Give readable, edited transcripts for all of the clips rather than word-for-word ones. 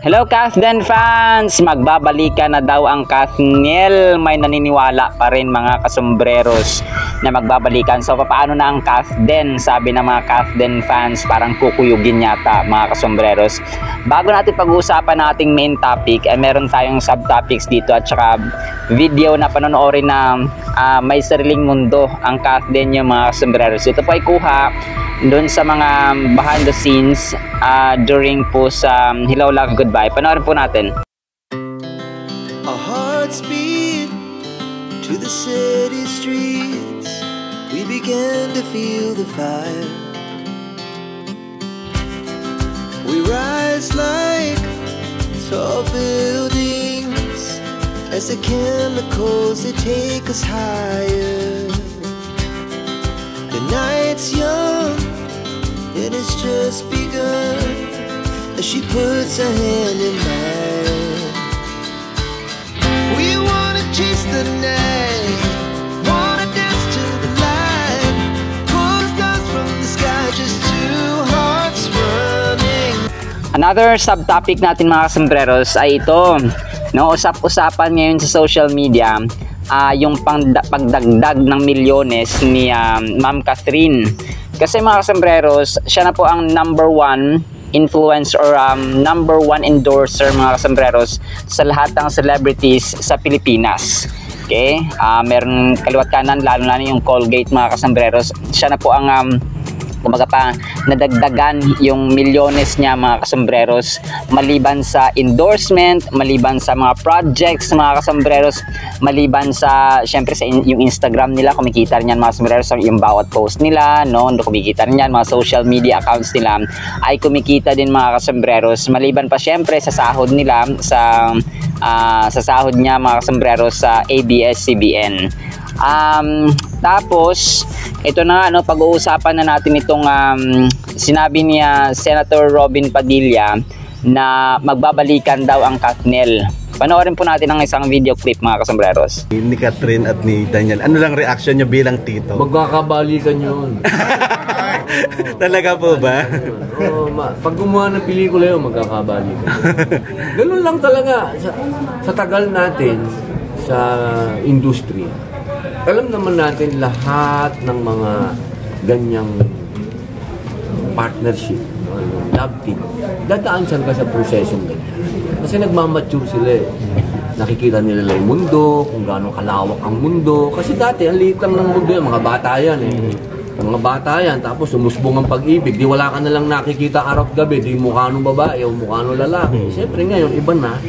Hello Kathden fans! Magbabalikan na daw ang Kathniel. May naniniwala pa rin mga kasombreros na magbabalikan. So paano na ang Kathden? Sabi ng mga Kathden fans, parang kukuyugin yata mga kasombreros. Bago natin pag-uusapan nating main topic, meron tayong subtopics dito at saka video na panonoorin na may sariling mundo ang Kathden yung mga kasombreros. Ito po ay kuha doon sa mga behind the scenes during po sa Hello Love Goodbye. Panoorin po natin. Our hearts beat to the city streets. We began to feel the fire. We rise like tall buildings as the chemicals they take us higher. The night's young and it's just begun as she puts her hand in mine. We wanna chase the night, wanna dance to the light, pull stars from the sky, just two hearts running. Another subtopic natin mga kasombreros ay ito, no, usap-usapan ngayon sa social media, yung pagdagdag ng milyones ni Ma'am Catherine. Kasi mga kasombreros, siya na po ang number one influencer or number one endorser mga kasombreros sa lahat ng celebrities sa Pilipinas. Okay? Meron kaliwat kanan, lalo na yung Colgate mga kasombreros. Siya na po ang kumaga pa nadagdagan yung milyones niya mga kasombreros, maliban sa endorsement, maliban sa mga projects mga kasombreros, maliban sa syempre sa yung Instagram nila, kumikita rin yan mga kasombreros, yung bawat post nila, no, kumikita rin yan, mga social media accounts nila ay kumikita din mga kasombreros, maliban pa syempre sa sahod nila sa sahod niya mga kasombreros sa ABS-CBN. Tapos ito na, ano, pag-uusapan na natin itong sinabi niya Senator Robin Padilla na magbabalikan daw ang Kathniel. Panoorin po natin ang isang video clip mga kasombreros. Ni Catherine at ni Daniel, ano lang reaction niyo bilang tito? Magkakabalikan yun. Talaga po ba? Pag gumawa ng pelikula yun, magkakabalikan. Ganun lang talaga. Sa tagal natin sa industry, alam naman natin lahat ng mga ganyang partnership, love team, dadaan saan ka sa prosesong ganyan. Kasi nagmamature sila eh. Nakikita nila yung mundo, kung gaano kalawak ang mundo. Kasi dati, ang liit lang ng mundo yan, mga bata yan eh. Mga bata yan, tapos umusbong ang pag-ibig. Di wala ka nalang nakikita araw gabi, di mukha nung babae o mukha nung lalaki. Siyempre ngayon, iba na.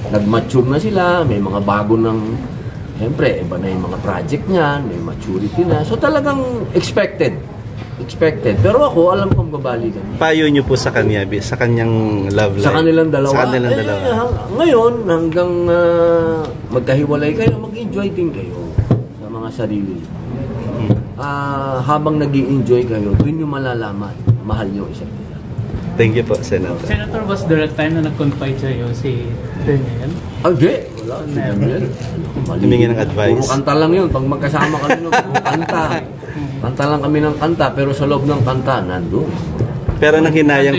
Nag-mature na sila, may mga bago ng... Siyempre, iba na yung mga project niyan, may maturity na. So talagang expected. Pero ako, alam kong babalikan. Payo niyo po sa kanya, sa kanyang love life? Sa kanilang dalawa? Sa kanilang dalawa. Ngayon, hanggang magkahiwalay kayo, mag-enjoy din kayo sa mga sarili. Habang nag-i-enjoy kayo, doon nyo malalaman, mahal nyo isa't isa. Thank you po, Senator. Senator, was there a time na nag-confide sa'yo si Daniel? Okay. Wala, never. Humingi ng advice. Puro kanta lang yun. Pag magkasama kami ng kanta. Kanta lang kami ng kanta, pero sa loob ng kanta, nandun. Pero nanghinayang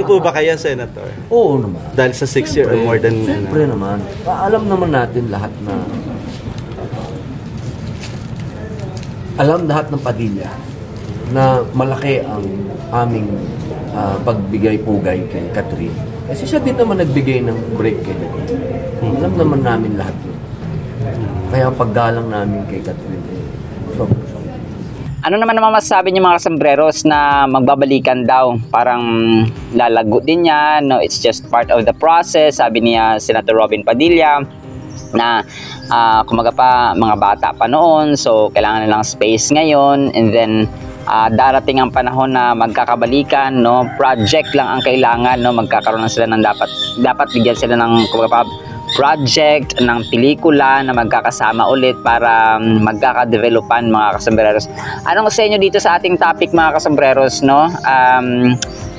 po ba kaya, Senator? Oo naman. Dahil sa 6 year or more than... Siyempre naman. Alam naman natin lahat na... Alam lahat ng Padilla na malaki ang aming pagbigay-pugay kay Catherine. Kasi siya din naman nagbigay ng break kay Daniel. Alam naman namin lahat yun. Kaya ang paggalang namin kay Catherine, Ano naman masasabi niyo mga kasombreros na magbabalikan daw? Parang lalago din yan, no? It's just part of the process, sabi niya Senator Robin Padilla na kumaga pa mga bata pa noon, so kailangan nilang space ngayon, and then darating ang panahon na magkakabalikan, no? Project lang ang kailangan, no? Magkakaroon na sila ng dapat bigyan sila ng kumaga pa project ng pelikula na magkakasama ulit para magkakadevelopan mga kasombreros. Anong sa inyo dito sa ating topic mga kasombreros, no?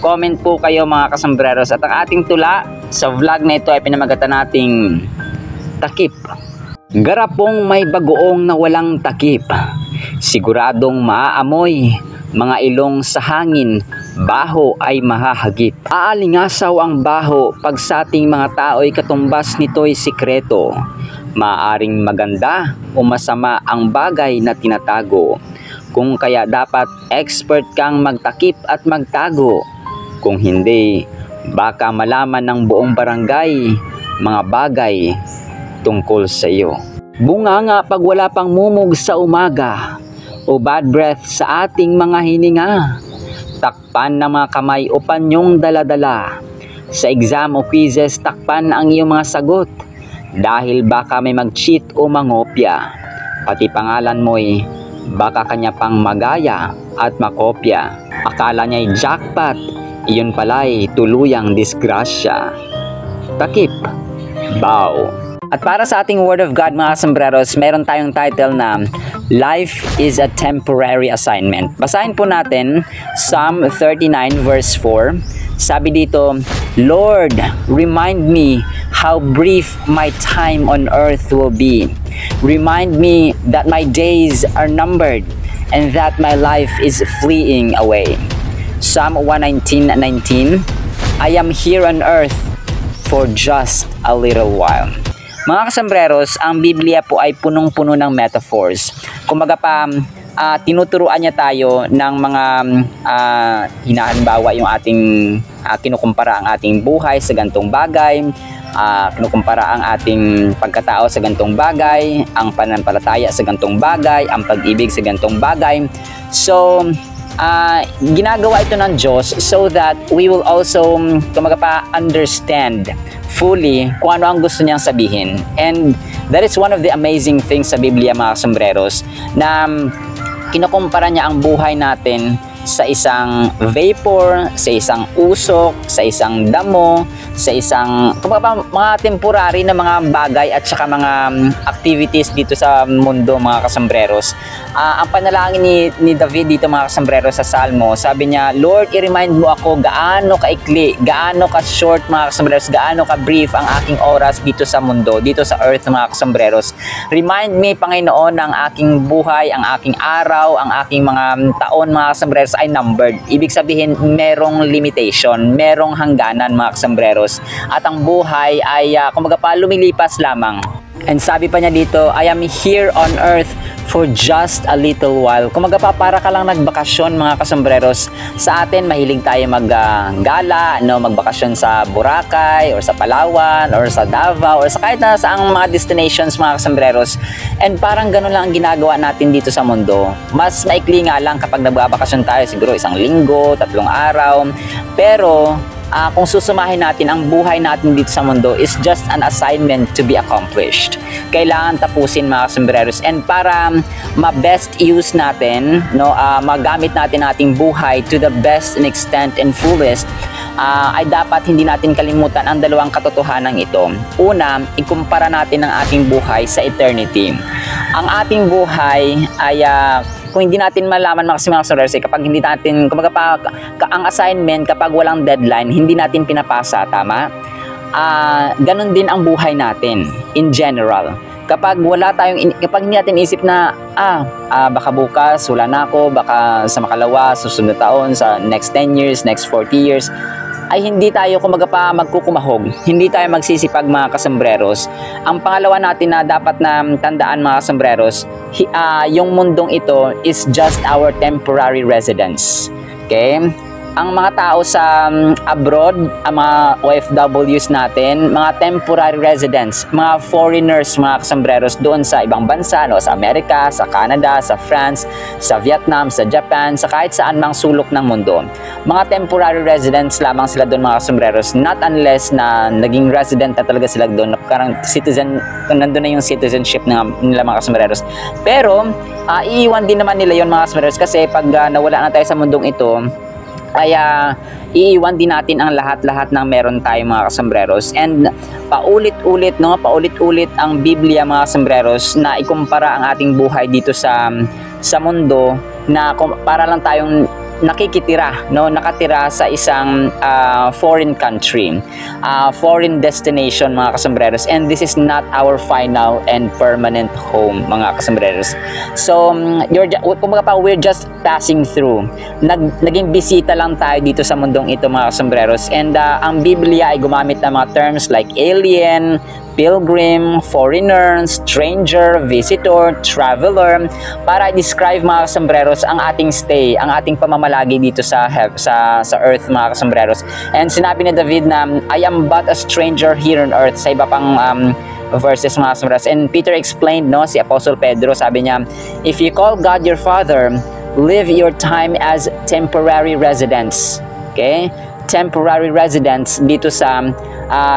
Comment po kayo mga kasombreros. At ang ating tula sa vlog na ito ay pinamagatan nating takip. Garapong may bagoong na walang takip, siguradong maaamoy, mga ilong sa hangin, baho ay mahahagip. Aalingasaw ang baho pag sa ating mga tao'y katumbas nito'y sikreto. Maaring maganda o masama ang bagay na tinatago. Kung kaya dapat expert kang magtakip at magtago. Kung hindi, baka malaman ng buong barangay mga bagay tungkol sa iyo. Bunganga pag wala pang mumug sa umaga o bad breath sa ating mga hininga. Takpan ng mga kamay o panyong daladala. Sa exam o quizzes, takpan ang iyong mga sagot dahil baka may mag-cheat o mangopya. Pati pangalan mo'y baka kanya pang magaya at makopya. Akala niya'y jackpot, iyon pala'y tuluyang disgrasya. Takip, bow. At para sa ating Word of God mga sombreros, meron tayong title na Life is a Temporary Assignment. Basahin po natin Psalm 39 verse 4. Sabi dito, Lord, remind me how brief my time on earth will be. Remind me that my days are numbered and that my life is fleeing away. Psalm 119:19, I am here on earth for just a little while. Mga kasambreros, ang Biblia po ay punong-puno ng metaphors. Kumbaga pa, tinuturuan niya tayo ng mga hinahalimbawa yung ating kinukumpara ang ating buhay sa gantong bagay, kinukumpara ang ating pagkatao sa gantong bagay, ang pananampalataya sa gantong bagay, ang pag-ibig sa gantong bagay. So, ginagawa ito ng Diyos so that we will also understand fully kung ano ang gusto niyang sabihin. And that is one of the amazing things sa Biblia mga sombreros, na kinukumpara niya ang buhay natin sa isang vapor, sa isang usok, sa isang damo, sa isang mga temporary na mga bagay at saka mga activities dito sa mundo mga kasambreros. Ang panalangin ni David dito mga kasambreros sa Salmo, sabi niya, Lord, i-remind mo ako gaano kaikli, gaano ka short mga kasambreros, gaano ka brief ang aking oras dito sa mundo, dito sa earth mga kasambreros. Remind me, Panginoon, ang aking buhay, ang aking araw, ang aking mga taon mga kasambreros ay numbered. Ibig sabihin, merong limitation, merong hangganan mga kasambreros. At ang buhay ay lumilipas lamang. And sabi pa niya dito, I am here on earth for just a little while. Para ka lang nagbakasyon mga kasambreros. Sa atin, mahilig tayo maggala, magbakasyon sa Boracay, or sa Palawan, or sa Davao, or sa kahit na saang mga destinations mga kasambreros. And parang ganun lang ang ginagawa natin dito sa mundo. Mas maikli nga lang kapag nagbabakasyon tayo, siguro 1 linggo, 3 araw. Pero kung susumahin natin, ang buhay natin dito sa mundo is just an assignment to be accomplished. Kailangan tapusin mga sombreros. And para ma-best use natin, magamit natin ating buhay to the best and extent and fullest, ay dapat hindi natin kalimutan ang dalawang katotohanan ito. Una, ikumpara natin ang ating buhay sa eternity. Ang ating buhay ay kung hindi natin malaman mga sombreros, kapag hindi natin, ang assignment kapag walang deadline, hindi natin pinapasa, tama? Ganon din ang buhay natin in general. Kapag hindi natin isip na baka bukas wala na ako, baka sa makalawa, susunod na taon, sa next 10 years, next 40 years, ay hindi tayo magkukumahog, hindi tayo magsisipag mga kasambreros. Ang pangalawa natin na dapat na tandaan mga kasambreros, yung mundong ito is just our temporary residence. Okay? Ang mga tao sa abroad, ang mga OFWs natin, mga temporary residents, mga foreigners, mga kasambreros doon sa ibang bansa, sa Amerika, sa Canada, sa France, sa Vietnam, sa Japan, sa kahit saan mang sulok ng mundo. Mga temporary residents lamang sila doon mga kasambreros, not unless na naging resident na talaga sila doon, parang citizen, nandun na yung citizenship nila mga kasambreros. Pero, iiwan din naman nila yun mga kasambreros, kasi pag nawala na tayo sa mundong ito, kaya iiwan din natin ang lahat-lahat ng meron tayo mga kasambreros. And paulit-ulit ang Biblia mga kasambreros na ikumpara ang ating buhay dito sa mundo, na para lang tayong nakatira sa isang foreign country, foreign destination, mga kasambreros, and this is not our final and permanent home, mga kasambreros. So we're just passing through. Naging bisita lang tayo dito sa mundong ito, mga kasambreros, and ang Biblia ay gumamit ng mga terms like alien, pilgrim, foreigner, stranger, visitor, traveler, para i-describe, mga kasambreros, ang ating stay, ang ating pamamalagi dito sa earth, mga kasambreros. And sinabi ni David na, I am but a stranger here on earth, sa iba pang verses, mga kasambreros. And Peter explained, si Apostle Pedro, sabi niya, if you call God your Father, live your time as temporary residents. Okay? Temporary residents dito sa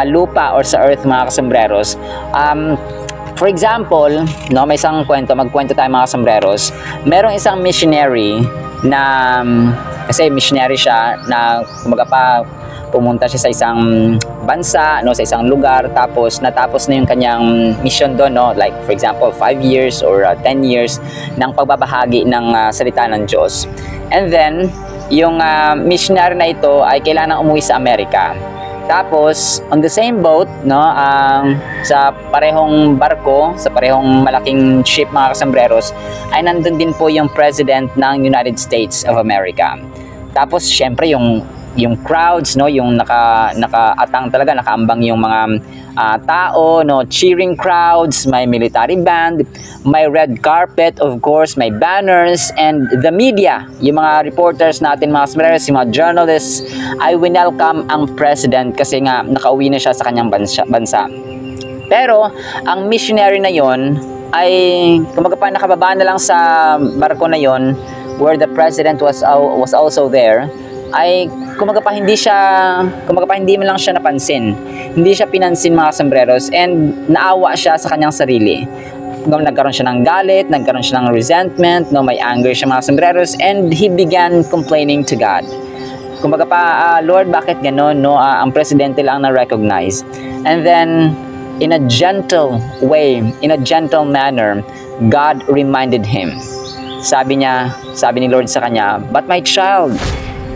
lupa or sa earth, mga kasambreros. For example, may isang magkwento tayo, mga kasambreros. Merong isang missionary na, kasi missionary siya, na pumunta siya sa isang bansa, sa isang lugar, tapos natapos na yung kanyang mission doon, like for example 5 years or 10 years ng pagbabahagi ng salita ng Diyos. And then yung missionary na ito ay kailangan umuwi sa Amerika. Tapos on the same boat, sa parehong barko, sa parehong malaking ship, mga kasambreros, ay nandun din po yung President ng United States of America. Tapos syempre yung crowds, yung nakaatang talaga, nakaambang yung mga tao, cheering crowds, may military band, may red carpet, of course, may banners, and the media, yung mga reporters natin, mga kasambreros, yung mga journalists, ay winelcome ang president kasi nga nakauwi na siya sa kanyang bansa. Pero ang missionary na yon ay nakababa na lang sa barko na yon, where the president was also there, ay hindi man lang siya napansin. Hindi siya pinansin, mga kasambreros, and naawa siya sa kanyang sarili. Nagkaroon siya ng galit, nagkaroon siya ng resentment, may anger siya, mga kasambreros, and he began complaining to God. Lord, bakit gano'n? Ang presidente lang na-recognize. And then, in a gentle way, in a gentle manner, God reminded him. Sabi ni Lord sa kanya, but my child,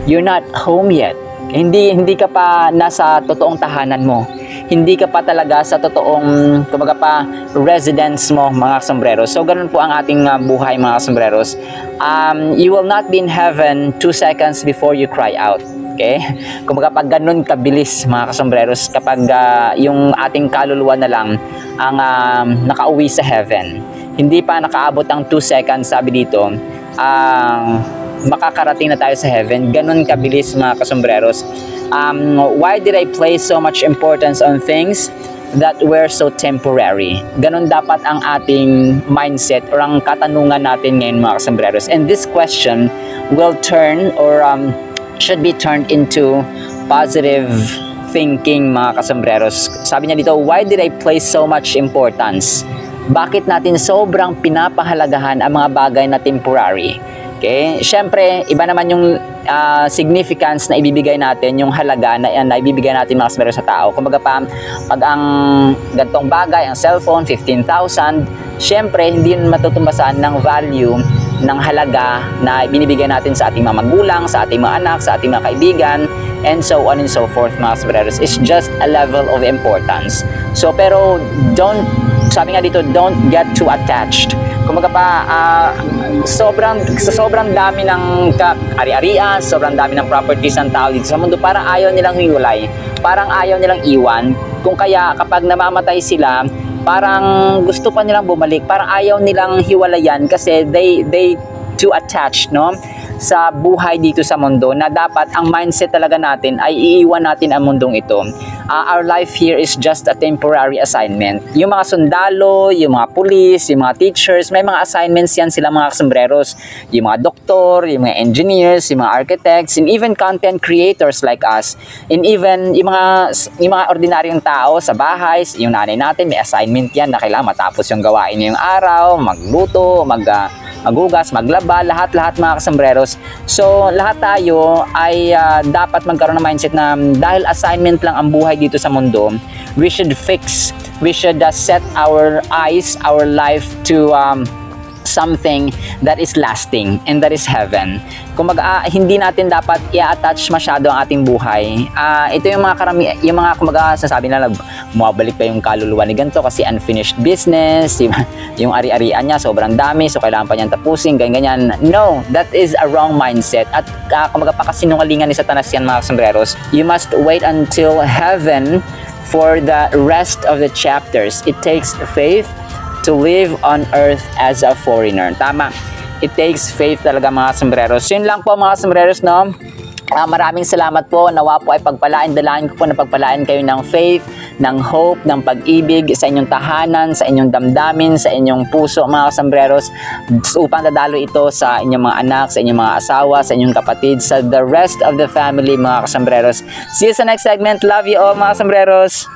you're not home yet. Hindi ka pa nasa totoong tahanan mo. Hindi ka pa talaga sa totoong residence mo, mga kasambreros. So ganun po ang ating buhay, mga kasambreros. You will not be in heaven 2 seconds before you cry out. Okay? Pag ganun kabilis, mga kasambreros, kapag yung ating kaluluwa na lang ang nakauwi sa heaven. Hindi pa nakaabot ang 2 seconds, sabi dito, makakarating na tayo sa heaven. Ganun kabilis, mga kasambreros. Why did I place so much importance on things that were so temporary? Ganun dapat ang ating mindset or ang katanungan natin ngayon, mga kasambreros. And this question will turn or should be turned into positive thinking, mga kasambreros. Sabi niya dito, why did I place so much importance? Bakit natin sobrang pinapahalagahan ang mga bagay na temporary? Okay? Siyempre, iba naman yung significance na ibibigay natin, yung halaga na ibibigay natin, mga kasambreros, sa tao. Kumbaga pag ang gantong bagay, ang cellphone, 15,000, siyempre, hindi yun matutumbasan ng value, ng halaga na binibigay natin sa ating mga magulang, sa ating mga anak, sa ating mga kaibigan, and so on and so forth, mga kasambreros. It's just a level of importance. So, pero sabi nga dito, don't get too attached. Kumbaga sobrang dami ng ari-arian, sobrang dami ng properties ng tao dito sa mundo, parang ayaw nilang hiwalay, parang ayaw nilang iwan. Kung kaya kapag namamatay sila, parang gusto pa nilang bumalik, parang ayaw nilang hiwalayan kasi they too attached, sa buhay dito sa mundo, na dapat ang mindset talaga natin ay iiwan natin ang mundong ito. Our life here is just a temporary assignment. Yung mga sundalo, yung mga police, yung mga teachers, may mga assignments yan sila, mga kasambreros. Yung mga doktor, yung mga engineers, yung mga architects, and even content creators like us, and even yung mga ordinaryong tao sa bahay, yung nanay natin, may assignment yan na kailangan matapos yung gawain niya yung araw, magluto, maghugas, maglaba, lahat-lahat, mga kasambreros. So, lahat tayo ay dapat magkaroon ng mindset na dahil assignment lang ang buhay dito sa mundo, we should set our eyes, our life to something that is lasting, and that is heaven. Kung hindi natin dapat i-attach masyado ang ating buhay. Ito yung mga kumbaga sasabi na bumabalik pa yung kaluluwa ni ganito kasi unfinished business, yung ari-arian niya sobrang dami, so kailangan pa niyang tapusin, ganyan. No, that is a wrong mindset. At kumbaga pakasinungalingan ni Satanas yan, mga sombreros. You must wait until heaven for the rest of the chapters. It takes faith to live on earth as a foreigner. Tama. It takes faith talaga, mga sombreros. Yun lang po, mga sombreros, no? Maraming salamat po. Nawa po ay pagpalain. Dalain ko po na pagpalain kayo ng faith, ng hope, ng pag-ibig sa inyong tahanan, sa inyong damdamin, sa inyong puso, mga sombreros, upang dadalo ito sa inyong mga anak, sa inyong mga asawa, sa inyong kapatid, sa the rest of the family, mga sombreros. See you sa next segment. Love you all, mga sombreros.